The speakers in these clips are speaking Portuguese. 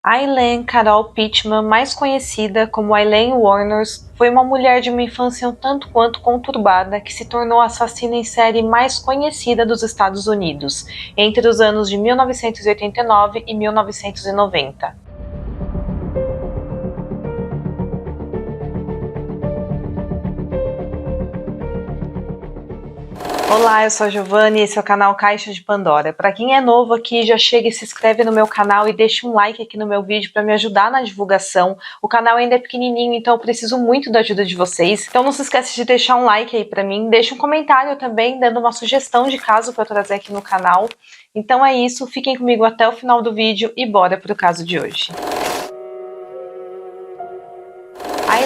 Aileen Carol Pittman, mais conhecida como Aileen Wuornos, foi uma mulher de uma infância um tanto quanto conturbada que se tornou a assassina em série mais conhecida dos Estados Unidos, entre os anos de 1989 e 1990. Olá, eu sou a Giovanni e esse é o canal Caixa de Pandora. Para quem é novo aqui, já chega e se inscreve no meu canal e deixa um like aqui no meu vídeo para me ajudar na divulgação. O canal ainda é pequenininho, então eu preciso muito da ajuda de vocês. Então não se esquece de deixar um like aí para mim, deixa um comentário também dando uma sugestão de caso para eu trazer aqui no canal. Então é isso, fiquem comigo até o final do vídeo e bora pro caso de hoje.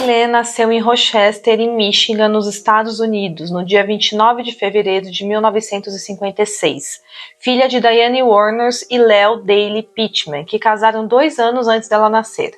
Aileen nasceu em Rochester, em Michigan, nos Estados Unidos, no dia 29 de fevereiro de 1956, filha de Diane Wuornos e Leo Daley Pittman, que casaram 2 anos antes dela nascer.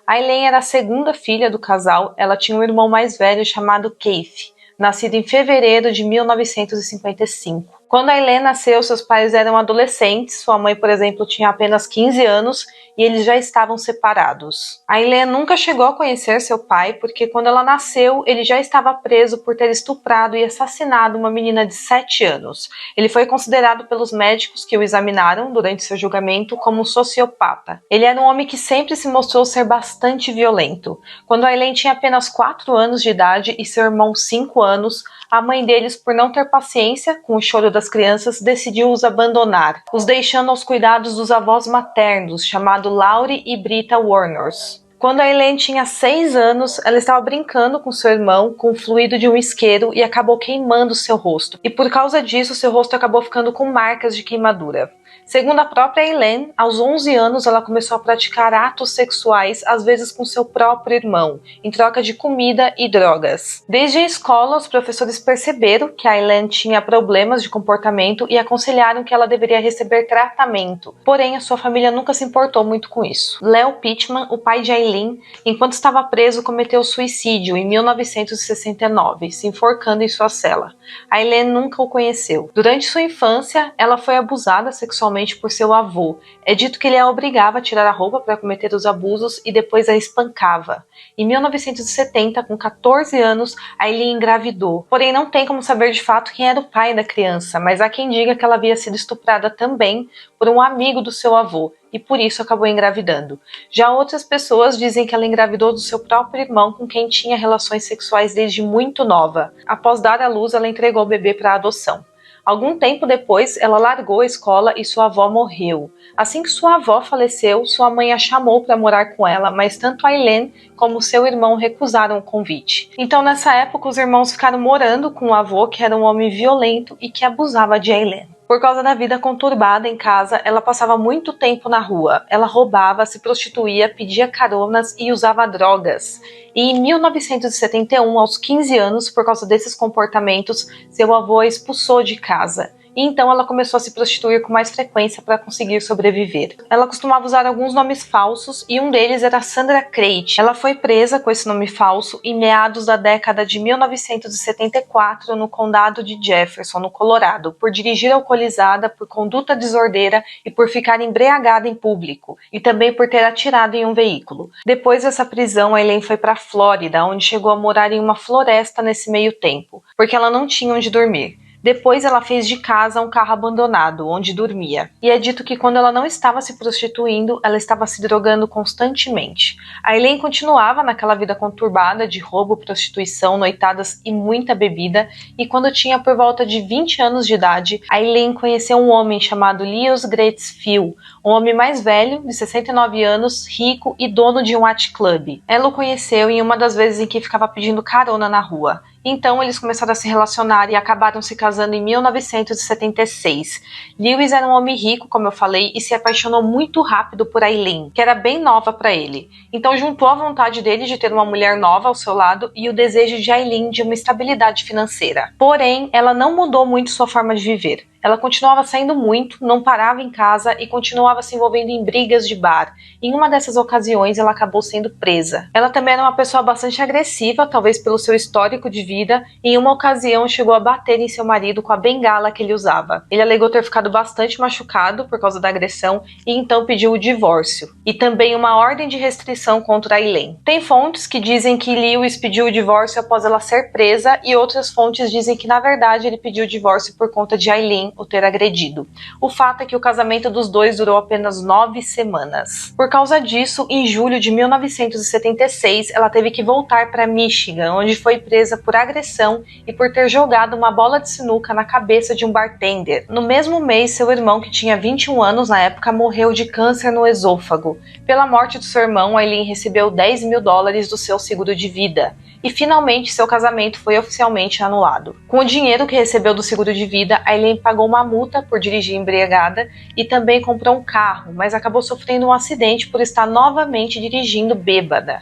Aileen era a segunda filha do casal, ela tinha um irmão mais velho chamado Keith, nascido em fevereiro de 1955. Quando Aileen nasceu, seus pais eram adolescentes, sua mãe, por exemplo, tinha apenas 15 anos e eles já estavam separados. Aileen nunca chegou a conhecer seu pai porque quando ela nasceu, ele já estava preso por ter estuprado e assassinado uma menina de 7 anos. Ele foi considerado pelos médicos que o examinaram durante seu julgamento como um sociopata. Ele era um homem que sempre se mostrou ser bastante violento. Quando Aileen tinha apenas 4 anos de idade e seu irmão 5 anos, a mãe deles, por não ter paciência com o choro das crianças, decidiu os abandonar, os deixando aos cuidados dos avós maternos, chamados Laurie e Britta Wuornos. Quando Aileen tinha 6 anos, ela estava brincando com seu irmão com o fluido de um isqueiro e acabou queimando seu rosto. E por causa disso, seu rosto acabou ficando com marcas de queimadura. Segundo a própria Aileen, aos 11 anos ela começou a praticar atos sexuais, às vezes com seu próprio irmão, em troca de comida e drogas. Desde a escola, os professores perceberam que a Aileen tinha problemas de comportamento e aconselharam que ela deveria receber tratamento. Porém, a sua família nunca se importou muito com isso. Leo Pittman, o pai de Aileen, enquanto estava preso, cometeu suicídio em 1969, se enforcando em sua cela. Aileen nunca o conheceu. Durante sua infância, ela foi abusada sexualmente por seu avô. É dito que ele a obrigava a tirar a roupa para cometer os abusos e depois a espancava. Em 1970, com 14 anos, Aileen engravidou. Porém, não tem como saber de fato quem era o pai da criança, mas há quem diga que ela havia sido estuprada também por um amigo do seu avô e por isso acabou engravidando. Já outras pessoas dizem que ela engravidou do seu próprio irmão, com quem tinha relações sexuais desde muito nova. Após dar à luz, ela entregou o bebê para adoção. Algum tempo depois, ela largou a escola e sua avó morreu. Assim que sua avó faleceu, sua mãe a chamou para morar com ela, mas tanto Aileen como seu irmão recusaram o convite. Então, nessa época, os irmãos ficaram morando com o avô, que era um homem violento e que abusava de Aileen. Por causa da vida conturbada em casa, ela passava muito tempo na rua. Ela roubava, se prostituía, pedia caronas e usava drogas. E em 1971, aos 15 anos, por causa desses comportamentos, seu avô a expulsou de casa. E então ela começou a se prostituir com mais frequência para conseguir sobreviver. Ela costumava usar alguns nomes falsos e um deles era Sandra Crate. Ela foi presa com esse nome falso em meados da década de 1974 no condado de Jefferson, no Colorado, por dirigir alcoolizada, por conduta desordeira e por ficar embriagada em público, e também por ter atirado em um veículo. Depois dessa prisão, Aileen foi para a Flórida, onde chegou a morar em uma floresta nesse meio tempo, porque ela não tinha onde dormir. Depois ela fez de casa um carro abandonado, onde dormia. E é dito que quando ela não estava se prostituindo, ela estava se drogando constantemente. Aileen continuava naquela vida conturbada de roubo, prostituição, noitadas e muita bebida, e quando tinha por volta de 20 anos de idade, Aileen conheceu um homem chamado Leos Gretz Phil, um homem mais velho, de 69 anos, rico e dono de um yacht club. Ela o conheceu em uma das vezes em que ficava pedindo carona na rua. Então eles começaram a se relacionar e acabaram se casando em 1976. Lewis era um homem rico, como eu falei, e se apaixonou muito rápido por Aileen, que era bem nova para ele. Então juntou a vontade dele de ter uma mulher nova ao seu lado e o desejo de Aileen de uma estabilidade financeira. Porém, ela não mudou muito sua forma de viver. Ela continuava saindo muito, não parava em casa e continuava se envolvendo em brigas de bar. Em uma dessas ocasiões, ela acabou sendo presa. Ela também era uma pessoa bastante agressiva, talvez pelo seu histórico de vida, e em uma ocasião chegou a bater em seu marido com a bengala que ele usava. Ele alegou ter ficado bastante machucado por causa da agressão e então pediu o divórcio. E também uma ordem de restrição contra a Elaine. Tem fontes que dizem que Lewis pediu o divórcio após ela ser presa e outras fontes dizem que na verdade ele pediu o divórcio por conta de Aileen o ter agredido. O fato é que o casamento dos dois durou apenas 9 semanas. Por causa disso, em julho de 1976, ela teve que voltar para Michigan, onde foi presa por agressão e por ter jogado uma bola de sinuca na cabeça de um bartender. No mesmo mês, seu irmão, que tinha 21 anos na época, morreu de câncer no esôfago. Pela morte do seu irmão, Aileen recebeu $10 mil do seu seguro de vida. E finalmente seu casamento foi oficialmente anulado. Com o dinheiro que recebeu do seguro de vida, Aileen pagou uma multa por dirigir embriagada e também comprou um carro, mas acabou sofrendo um acidente por estar novamente dirigindo bêbada.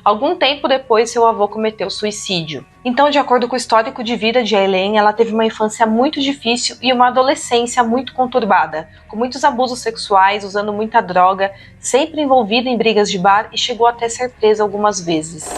Algum tempo depois, seu avô cometeu suicídio. Então, de acordo com o histórico de vida de Aileen, ela teve uma infância muito difícil e uma adolescência muito conturbada, com muitos abusos sexuais, usando muita droga, sempre envolvida em brigas de bar e chegou até ser presa algumas vezes.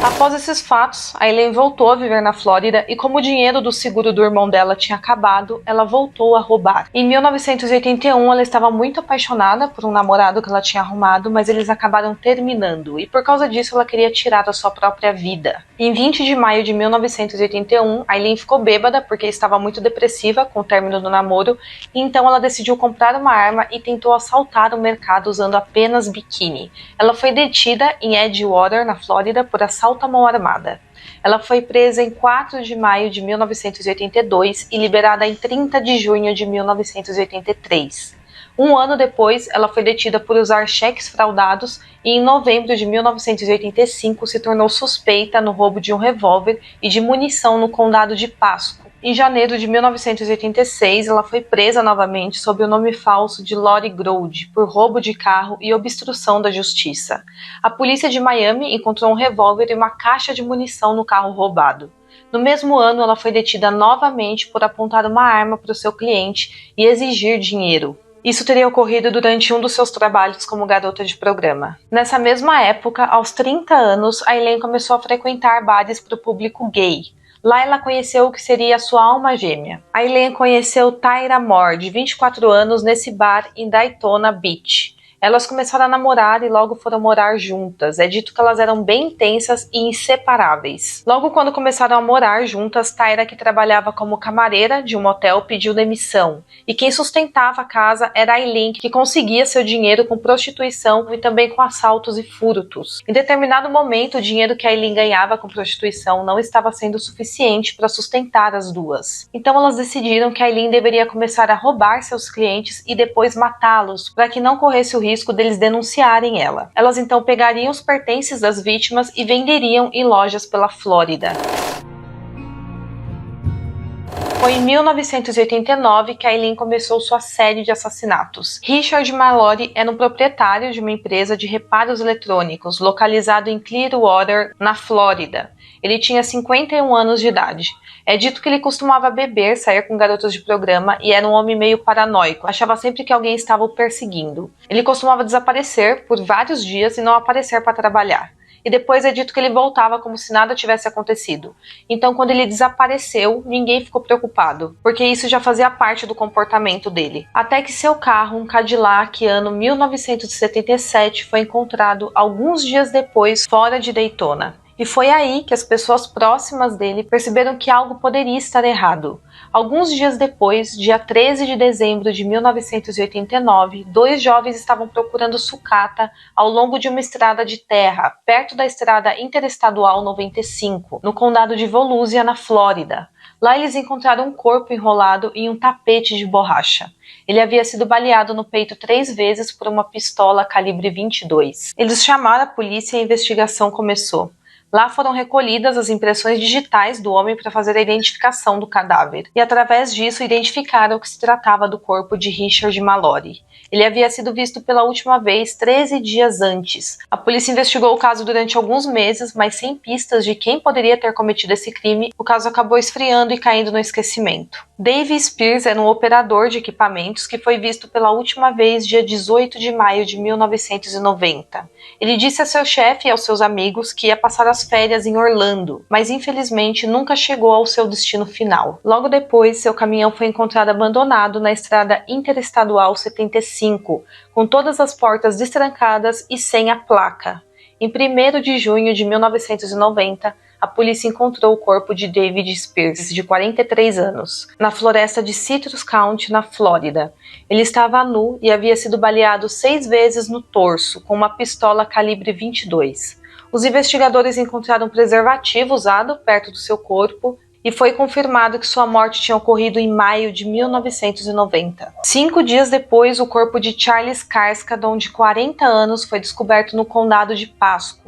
Após esses fatos, a Elaine voltou a viver na Flórida e como o dinheiro do seguro do irmão dela tinha acabado, ela voltou a roubar. Em 1981, ela estava muito apaixonada por um namorado que ela tinha arrumado, mas eles acabaram terminando e por causa disso ela queria tirar a sua própria vida. Em 20 de maio de 1981, a Elaine ficou bêbada porque estava muito depressiva com o término do namoro e então ela decidiu comprar uma arma e tentou assaltar o mercado usando apenas biquíni. Ela foi detida em Edgewater, na Flórida, por assalto à mão armada. Ela foi presa em 4 de maio de 1982 e liberada em 30 de junho de 1983. Um ano depois, ela foi detida por usar cheques fraudados e em novembro de 1985 se tornou suspeita no roubo de um revólver e de munição no condado de Pasco. Em janeiro de 1986, ela foi presa novamente sob o nome falso de Lori Grode por roubo de carro e obstrução da justiça. A polícia de Miami encontrou um revólver e uma caixa de munição no carro roubado. No mesmo ano, ela foi detida novamente por apontar uma arma para o seu cliente e exigir dinheiro. Isso teria ocorrido durante um dos seus trabalhos como garota de programa. Nessa mesma época, aos 30 anos, a Elaine começou a frequentar bares para o público gay. Lá ela conheceu o que seria a sua alma gêmea. A Elaine conheceu Tyra Moore, de 24 anos, nesse bar em Daytona Beach. Elas começaram a namorar e logo foram morar juntas. É dito que elas eram bem intensas e inseparáveis. Logo quando começaram a morar juntas, Tyra, que trabalhava como camareira de um motel, pediu demissão. E quem sustentava a casa era a Elaine, que conseguia seu dinheiro com prostituição e também com assaltos e furtos. Em determinado momento, o dinheiro que a Elaine ganhava com prostituição não estava sendo suficiente para sustentar as duas. Então elas decidiram que a Elaine deveria começar a roubar seus clientes e depois matá-los, para que não corresse o risco deles denunciarem ela. Elas então pegariam os pertences das vítimas e venderiam em lojas pela Flórida. Foi em 1989 que a Elaine começou sua série de assassinatos. Richard Mallory era um proprietário de uma empresa de reparos eletrônicos localizado em Clearwater, na Flórida. Ele tinha 51 anos de idade. É dito que ele costumava beber, sair com garotas de programa e era um homem meio paranoico. Achava sempre que alguém estava o perseguindo. Ele costumava desaparecer por vários dias e não aparecer para trabalhar. E depois é dito que ele voltava como se nada tivesse acontecido. Então, quando ele desapareceu, ninguém ficou preocupado, porque isso já fazia parte do comportamento dele. Até que seu carro, um Cadillac ano 1977, foi encontrado alguns dias depois fora de Daytona. E foi aí que as pessoas próximas dele perceberam que algo poderia estar errado. Alguns dias depois, dia 13 de dezembro de 1989, 2 jovens estavam procurando sucata ao longo de uma estrada de terra, perto da estrada interestadual 95, no condado de Volusia, na Flórida. Lá eles encontraram um corpo enrolado em um tapete de borracha. Ele havia sido baleado no peito 3 vezes por uma pistola calibre 22. Eles chamaram a polícia e a investigação começou. Lá foram recolhidas as impressões digitais do homem para fazer a identificação do cadáver, e através disso identificaram que se tratava do corpo de Richard Mallory. Ele havia sido visto pela última vez 13 dias antes. A polícia investigou o caso durante alguns meses, mas sem pistas de quem poderia ter cometido esse crime, o caso acabou esfriando e caindo no esquecimento. Dave Spears era um operador de equipamentos que foi visto pela última vez dia 18 de maio de 1990. Ele disse a seu chefe e aos seus amigos que ia passar as férias em Orlando, mas infelizmente nunca chegou ao seu destino final. Logo depois, seu caminhão foi encontrado abandonado na estrada interestadual 75, com todas as portas destrancadas e sem a placa. Em 1º de junho de 1990, a polícia encontrou o corpo de David Spears, de 43 anos, na floresta de Citrus County, na Flórida. Ele estava nu e havia sido baleado 6 vezes no torso, com uma pistola calibre 22. Os investigadores encontraram um preservativo usado perto do seu corpo e foi confirmado que sua morte tinha ocorrido em maio de 1990. 5 dias depois, o corpo de Charles Carskadon, de 40 anos, foi descoberto no condado de Pasco.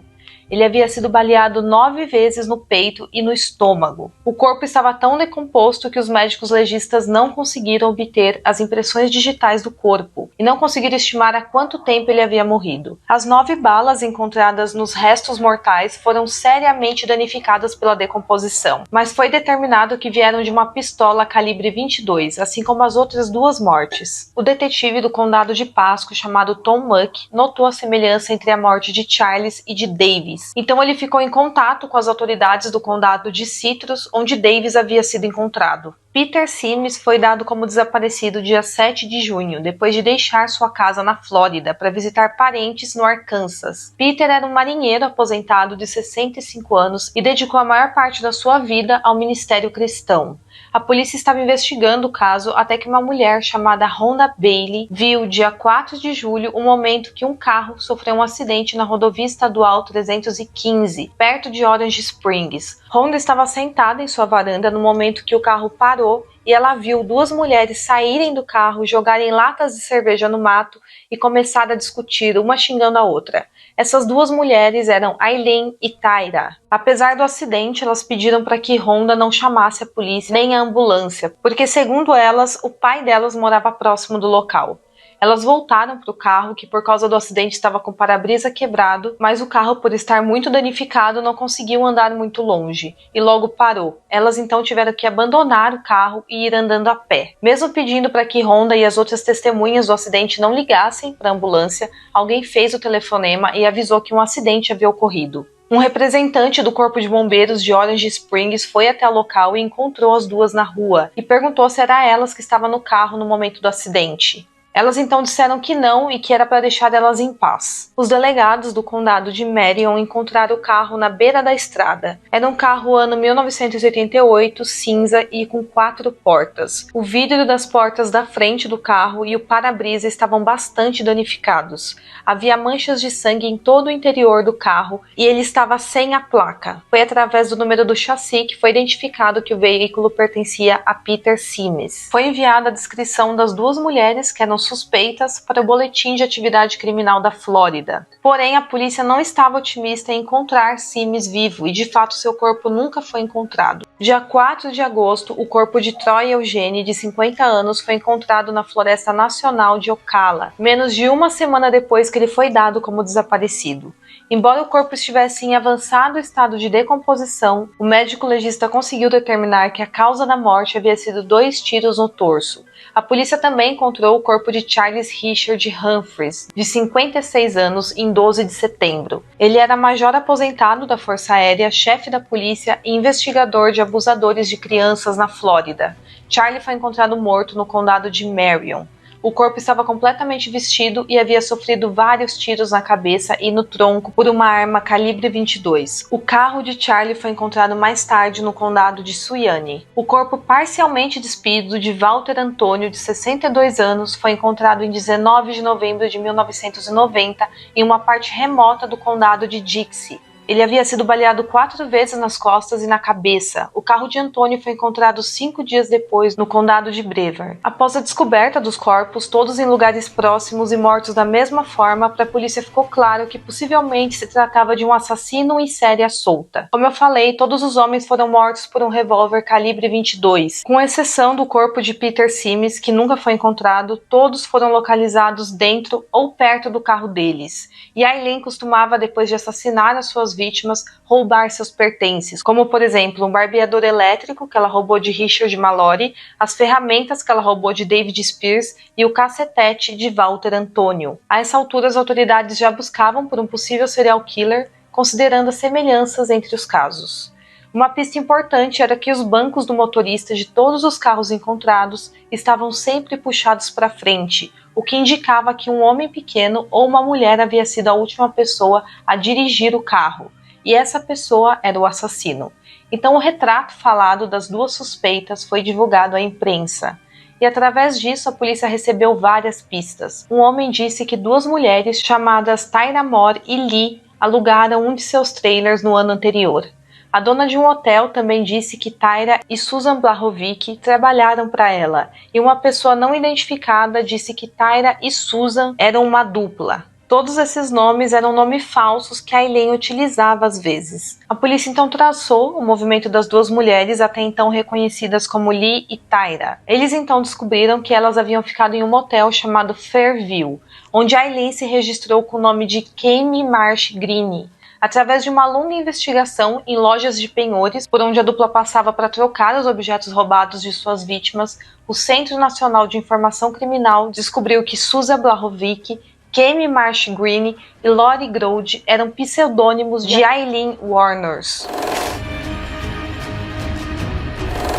Ele havia sido baleado 9 vezes no peito e no estômago. O corpo estava tão decomposto que os médicos legistas não conseguiram obter as impressões digitais do corpo e não conseguiram estimar há quanto tempo ele havia morrido. As 9 balas encontradas nos restos mortais foram seriamente danificadas pela decomposição, mas foi determinado que vieram de uma pistola calibre 22, assim como as outras 2 mortes. O detetive do condado de Pasco, chamado Tom Muck, notou a semelhança entre a morte de Charles e de Davis. Então ele ficou em contato com as autoridades do condado de Citrus, onde Davis havia sido encontrado. Peter Sims foi dado como desaparecido dia 7 de junho, depois de deixar sua casa na Flórida para visitar parentes no Arkansas. Peter era um marinheiro aposentado de 65 anos e dedicou a maior parte da sua vida ao ministério cristão. A polícia estava investigando o caso até que uma mulher chamada Rhonda Bailey viu, dia 4 de julho, o momento que um carro sofreu um acidente na rodovia estadual 315, perto de Orange Springs. Rhonda estava sentada em sua varanda no momento que o carro parou e ela viu 2 mulheres saírem do carro, jogarem latas de cerveja no mato e começar a discutir, uma xingando a outra. Essas 2 mulheres eram Aileen e Tyra. Apesar do acidente, elas pediram para que Rhonda não chamasse a polícia nem a ambulância, porque, segundo elas, o pai delas morava próximo do local. Elas voltaram para o carro, que por causa do acidente estava com o para-brisa quebrado, mas o carro, por estar muito danificado, não conseguiu andar muito longe e logo parou. Elas então tiveram que abandonar o carro e ir andando a pé. Mesmo pedindo para que Rhonda e as outras testemunhas do acidente não ligassem para a ambulância, alguém fez o telefonema e avisou que um acidente havia ocorrido. Um representante do Corpo de Bombeiros de Orange Springs foi até o local e encontrou as 2 na rua e perguntou se era elas que estavam no carro no momento do acidente. Elas então disseram que não e que era para deixar elas em paz. Os delegados do condado de Marion encontraram o carro na beira da estrada. Era um carro ano 1988, cinza e com 4 portas. O vidro das portas da frente do carro e o para-brisa estavam bastante danificados. Havia manchas de sangue em todo o interior do carro e ele estava sem a placa. Foi através do número do chassi que foi identificado que o veículo pertencia a Peter Sims. Foi enviada a descrição das 2 mulheres que eram suspeitas para o boletim de atividade criminal da Flórida. Porém, a polícia não estava otimista em encontrar Sims vivo e, de fato, seu corpo nunca foi encontrado. Dia 4 de agosto, o corpo de Troy Eugene, de 50 anos, foi encontrado na Floresta Nacional de Ocala, menos de uma semana depois que ele foi dado como desaparecido. Embora o corpo estivesse em avançado estado de decomposição, o médico legista conseguiu determinar que a causa da morte havia sido 2 tiros no torso. A polícia também encontrou o corpo de Charles Richard Humphreys, de 56 anos, em 12 de setembro. Ele era major aposentado da Força Aérea, chefe da polícia e investigador de abusadores de crianças na Flórida. Charlie foi encontrado morto no condado de Marion. O corpo estava completamente vestido e havia sofrido vários tiros na cabeça e no tronco por uma arma calibre 22. O carro de Charlie foi encontrado mais tarde no condado de Suiane. O corpo parcialmente despido de Walter Antônio, de 62 anos, foi encontrado em 19 de novembro de 1990 em uma parte remota do condado de Dixie. Ele havia sido baleado 4 vezes nas costas e na cabeça. O carro de Antônio foi encontrado 5 dias depois no condado de Brevard. Após a descoberta dos corpos, todos em lugares próximos e mortos da mesma forma, para a polícia ficou claro que possivelmente se tratava de um assassino em série à solta. Como eu falei, todos os homens foram mortos por um revólver calibre 22. Com exceção do corpo de Peter Sims, que nunca foi encontrado, todos foram localizados dentro ou perto do carro deles. E Aileen costumava, depois de assassinar as suas vítimas, roubar seus pertences, como por exemplo um barbeador elétrico que ela roubou de Richard Mallory, as ferramentas que ela roubou de David Spears e o cacetete de Walter Antônio. A essa altura, as autoridades já buscavam por um possível serial killer, considerando as semelhanças entre os casos. Uma pista importante era que os bancos do motorista de todos os carros encontrados estavam sempre puxados para frente, o que indicava que um homem pequeno ou uma mulher havia sido a última pessoa a dirigir o carro, e essa pessoa era o assassino. Então o retrato falado das duas suspeitas foi divulgado à imprensa. E através disso a polícia recebeu várias pistas. Um homem disse que 2 mulheres chamadas Tyra Moore e Lee alugaram um de seus trailers no ano anterior. A dona de um hotel também disse que Tyra e Susan Blahovic trabalharam para ela, e uma pessoa não identificada disse que Tyra e Susan eram uma dupla. Todos esses nomes eram nomes falsos que Aileen utilizava às vezes. A polícia então traçou o movimento das 2 mulheres até então reconhecidas como Lee e Tyra. Eles então descobriram que elas haviam ficado em um motel chamado Fairview, onde Aileen se registrou com o nome de Kami Marsh Green. Através de uma longa investigação em lojas de penhores, por onde a dupla passava para trocar os objetos roubados de suas vítimas, o Centro Nacional de Informação Criminal descobriu que Susan Blahovic, Kami Marsh Green e Lori Grode eram pseudônimos de Aileen Wuornos.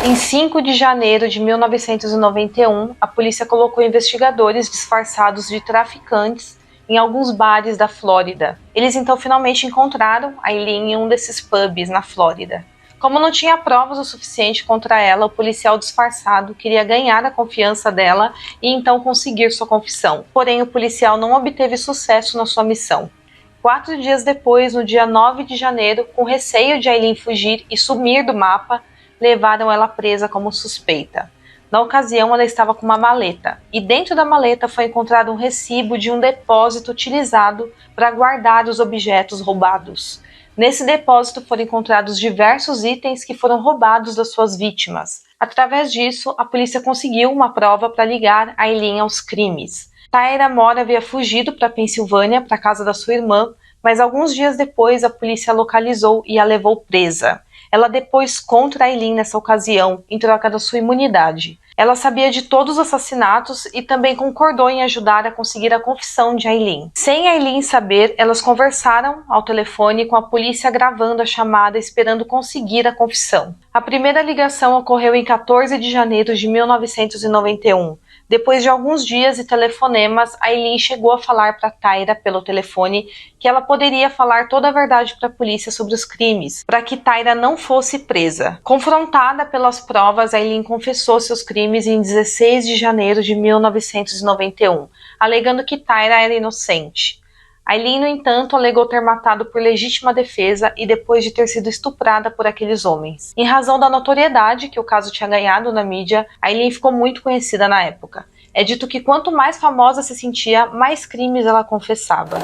Em 5 de janeiro de 1991, a polícia colocou investigadores disfarçados de traficantes em alguns bares da Flórida. Eles então finalmente encontraram Aileen em um desses pubs na Flórida. Como não tinha provas o suficiente contra ela, o policial disfarçado queria ganhar a confiança dela e então conseguir sua confissão. Porém, o policial não obteve sucesso na sua missão. 4 dias depois, no dia 9 de janeiro, com receio de Aileen fugir e sumir do mapa, levaram ela presa como suspeita. Na ocasião, ela estava com uma maleta, e dentro da maleta foi encontrado um recibo de um depósito utilizado para guardar os objetos roubados. Nesse depósito foram encontrados diversos itens que foram roubados das suas vítimas. Através disso, a polícia conseguiu uma prova para ligar Aileen aos crimes. Tyra Moore havia fugido para a Pensilvânia, para a casa da sua irmã, mas alguns dias depois a polícia a localizou e a levou presa. Ela depôs contra Aileen nessa ocasião, em troca da sua imunidade. Ela sabia de todos os assassinatos e também concordou em ajudar a conseguir a confissão de Aileen. Sem Aileen saber, elas conversaram ao telefone com a polícia gravando a chamada esperando conseguir a confissão. A primeira ligação ocorreu em 14 de janeiro de 1991. Depois de alguns dias e telefonemas, Aileen chegou a falar para Tyra pelo telefone que ela poderia falar toda a verdade para a polícia sobre os crimes, para que Tyra não fosse presa. Confrontada pelas provas, Aileen confessou seus crimes em 16 de janeiro de 1991, alegando que Tyra era inocente. Aileen, no entanto, alegou ter matado por legítima defesa e depois de ter sido estuprada por aqueles homens. Em razão da notoriedade que o caso tinha ganhado na mídia, Aileen ficou muito conhecida na época. É dito que quanto mais famosa se sentia, mais crimes ela confessava.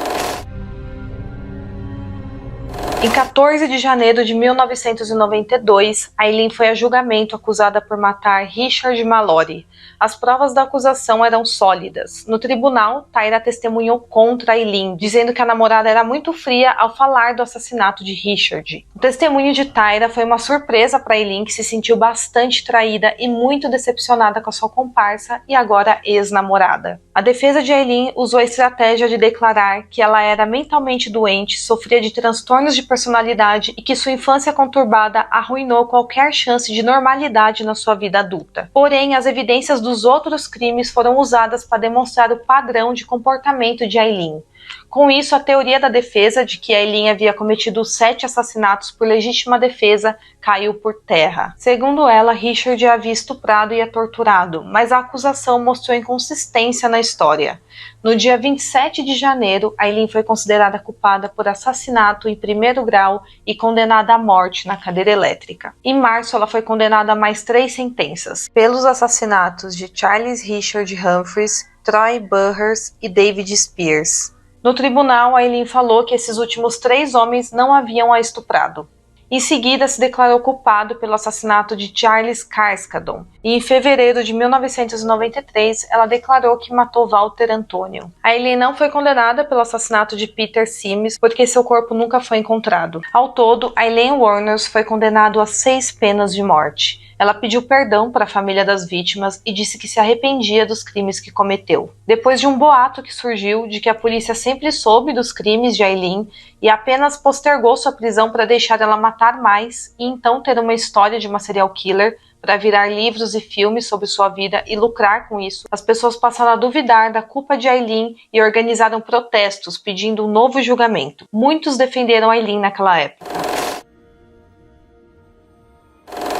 Em 14 de janeiro de 1992, Aileen foi a julgamento acusada por matar Richard Mallory. As provas da acusação eram sólidas. No tribunal, Tyra testemunhou contra Aileen, dizendo que a namorada era muito fria ao falar do assassinato de Richard. O testemunho de Tyra foi uma surpresa para Aileen, que se sentiu bastante traída e muito decepcionada com a sua comparsa e agora ex-namorada. A defesa de Aileen usou a estratégia de declarar que ela era mentalmente doente, sofria de transtornos de personalidade e que sua infância conturbada arruinou qualquer chance de normalidade na sua vida adulta. Porém, as evidências dos outros crimes foram usadas para demonstrar o padrão de comportamento de Aileen. Com isso, a teoria da defesa de que Aileen havia cometido 7 assassinatos por legítima defesa caiu por terra. Segundo ela, Richard a havia estuprado e a torturado, mas a acusação mostrou inconsistência na história. No dia 27 de janeiro, Aileen foi considerada culpada por assassinato em primeiro grau e condenada à morte na cadeira elétrica. Em março, ela foi condenada a mais 3 sentenças, pelos assassinatos de Charles Richard Humphreys, Troy Burgers e David Spears. No tribunal, Aileen falou que esses últimos 3 homens não haviam a estuprado. Em seguida, se declarou culpado pelo assassinato de Charles Carskadon, e em fevereiro de 1993, ela declarou que matou Walter Antônio. Aileen não foi condenada pelo assassinato de Peter Sims, porque seu corpo nunca foi encontrado. Ao todo, Aileen Wuornos foi condenado a 6 penas de morte. Ela pediu perdão para a família das vítimas e disse que se arrependia dos crimes que cometeu. Depois de um boato que surgiu de que a polícia sempre soube dos crimes de Aileen e apenas postergou sua prisão para deixar ela matar mais e então ter uma história de uma serial killer para virar livros e filmes sobre sua vida e lucrar com isso, as pessoas passaram a duvidar da culpa de Aileen e organizaram protestos pedindo um novo julgamento. Muitos defenderam Aileen naquela época.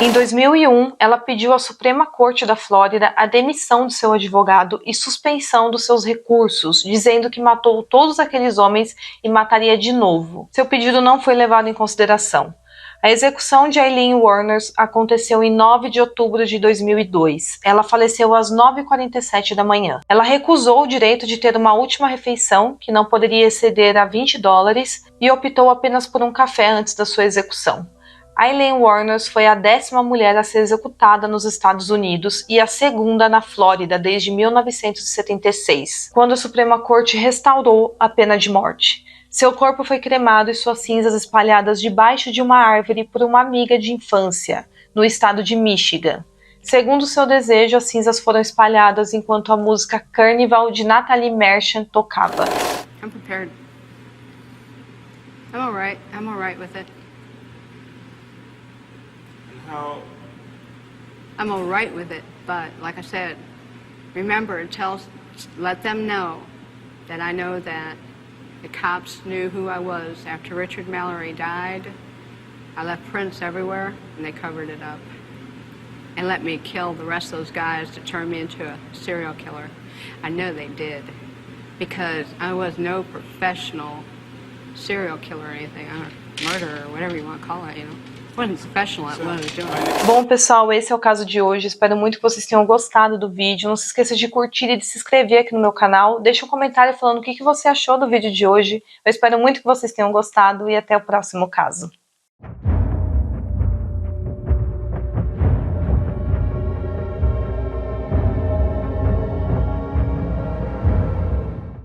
Em 2001, ela pediu à Suprema Corte da Flórida a demissão de seu advogado e suspensão dos seus recursos, dizendo que matou todos aqueles homens e mataria de novo. Seu pedido não foi levado em consideração. A execução de Aileen Wuornos aconteceu em 9 de outubro de 2002. Ela faleceu às 9h47 da manhã. Ela recusou o direito de ter uma última refeição, que não poderia exceder a $20, e optou apenas por um café antes da sua execução. Aileen Wuornos foi a 10ª mulher a ser executada nos Estados Unidos e a 2ª na Flórida desde 1976, quando a Suprema Corte restaurou a pena de morte. Seu corpo foi cremado e suas cinzas espalhadas debaixo de uma árvore por uma amiga de infância, no estado de Michigan. Segundo seu desejo, as cinzas foram espalhadas enquanto a música Carnival de Natalie Merchant tocava. I'm prepared. I'm all right with it. I'm all right with it, but like I said, remember, let them know that I know that the cops knew who I was. After Richard Mallory died, I left prints everywhere, and they covered it up. And let me kill the rest of those guys to turn me into a serial killer. I know they did, because I was no professional serial killer or anything, murderer, or whatever you want to call it, you know. Bom, pessoal, esse é o caso de hoje. Espero muito que vocês tenham gostado do vídeo. Não se esqueça de curtir e de se inscrever aqui no meu canal. Deixa um comentário falando o que você achou do vídeo de hoje. Eu espero muito que vocês tenham gostado e até o próximo caso.